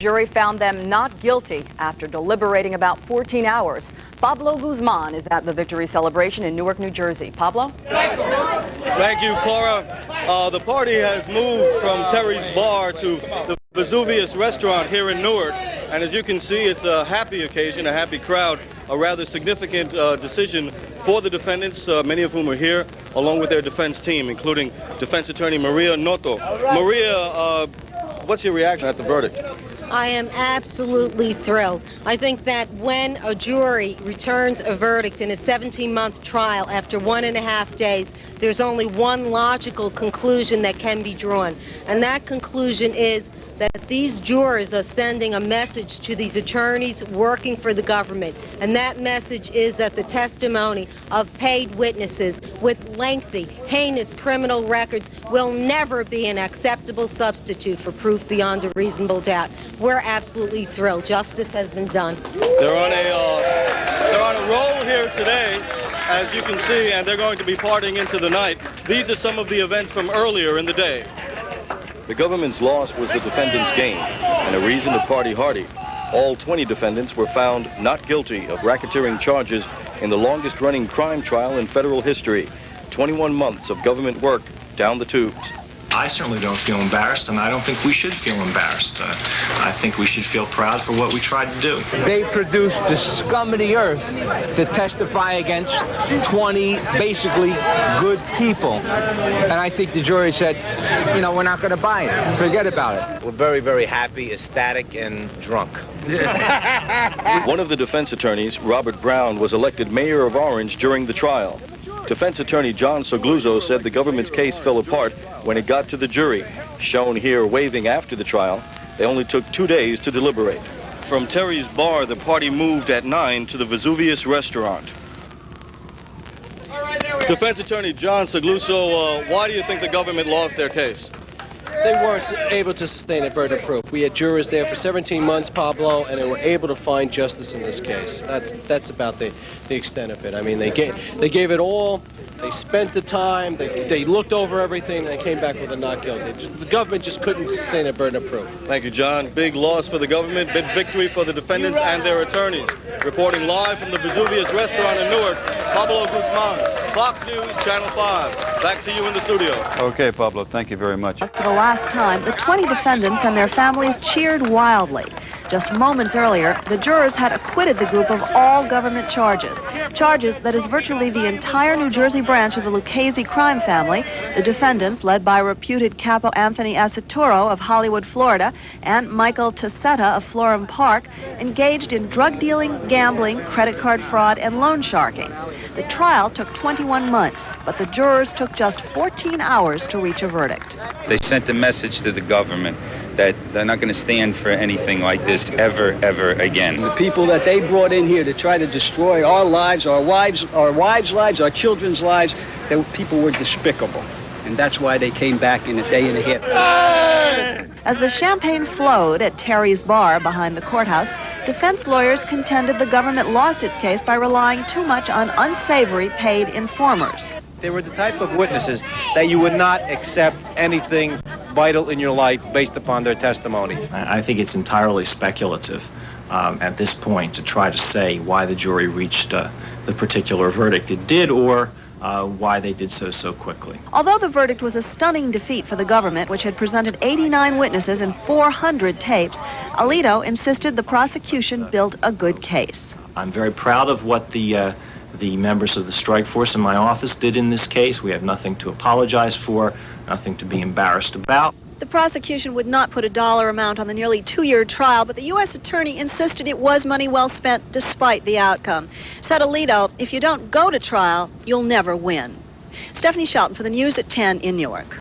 Jury found them not guilty after deliberating about 14 hours. Pablo Guzman is at the victory celebration in Newark, New Jersey. Pablo? Thank you, Cora. The party has moved from Terry's Bar to the Vesuvius restaurant here in Newark. And as you can see, it's a happy occasion, a happy crowd, a rather significant decision for the defendants, many of whom are here, along with their defense team, including defense attorney Maria Noto. Maria, what's your reaction at the verdict? I am absolutely thrilled. I think that when a jury returns a verdict in a 17-month trial after 1.5 days, there's only one logical conclusion that can be drawn. And that conclusion is that these jurors are sending a message to these attorneys working for the government. And that message is that the testimony of paid witnesses with lengthy, heinous criminal records will never be an acceptable substitute for proof beyond a reasonable doubt. We're absolutely thrilled. Justice has been done. They're on a roll here today, as you can see, and they're going to be partying into the night. These are some of the events from earlier in the day. The government's loss was the defendant's gain, and a reason to party hardy. All 20 defendants were found not guilty of racketeering charges in the longest-running crime trial in federal history. 21 months of government work down the tubes. I certainly don't feel embarrassed, and I don't think we should feel embarrassed. I think we should feel proud for what we tried to do. They produced the scum of the earth to testify against 20 basically good people. And I think the jury said, you know, we're not going to buy it. Forget about it. We're very, very happy, ecstatic, and drunk. One of the defense attorneys, Robert Brown, was elected mayor of Orange during the trial. Defense attorney John Sogluzzo said the government's case fell apart when it got to the jury. Shown here waving after the trial, they only took 2 days to deliberate. From Terry's Bar, the party moved at 9 to the Vesuvius restaurant. Defense attorney John Sogluzzo, why do you think the government lost their case? They weren't able to sustain a burden of proof. We had jurors there for 17 months, Pablo, and they were able to find justice in this case. That's about the extent of it. I mean, they gave it all. They spent the time. They looked over everything, and they came back with a not guilty. The government just couldn't sustain a burden of proof. Thank you, John. Big loss for the government, big victory for the defendants and their attorneys. Reporting live from the Vesuvius restaurant in Newark, Pablo Guzman, Fox News, Channel 5. Back to you in the studio. Okay, Pablo, thank you very much. For the last time, the 20 defendants and their families cheered wildly. Just moments earlier, the jurors had acquitted the group of all government charges. Charges that is virtually the entire New Jersey branch of the Lucchese crime family. The defendants, led by reputed capo Anthony Asituro of Hollywood, Florida, and Michael Tassetta of Florham Park, engaged in drug dealing, gambling, credit card fraud, and loan sharking. The trial took 21 months, but the jurors took just 14 hours to reach a verdict. They sent a message to the government that they're not going to stand for anything like this ever again. The people that they brought in here to try to destroy our lives, our wives' lives, our children's lives, people were despicable. And that's why they came back in a day and a half. As the champagne flowed at Terry's Bar behind the courthouse, defense lawyers contended the government lost its case by relying too much on unsavory paid informers. They were the type of witnesses that you would not accept anything vital in your life based upon their testimony. I think it's entirely speculative at this point to try to say why the jury reached the particular verdict it did, or why they did so quickly. Although the verdict was a stunning defeat for the government, which had presented 89 witnesses and 400 tapes, Alito insisted the prosecution built a good case. I'm very proud of what the members of the strike force in my office did in this case. We have nothing to apologize for, nothing to be embarrassed about. The prosecution would not put a dollar amount on the nearly 2-year trial, but the U.S. attorney insisted it was money well spent despite the outcome. Said Alito, if you don't go to trial, you'll never win. Stephanie Shelton for the News at 10 in Newark.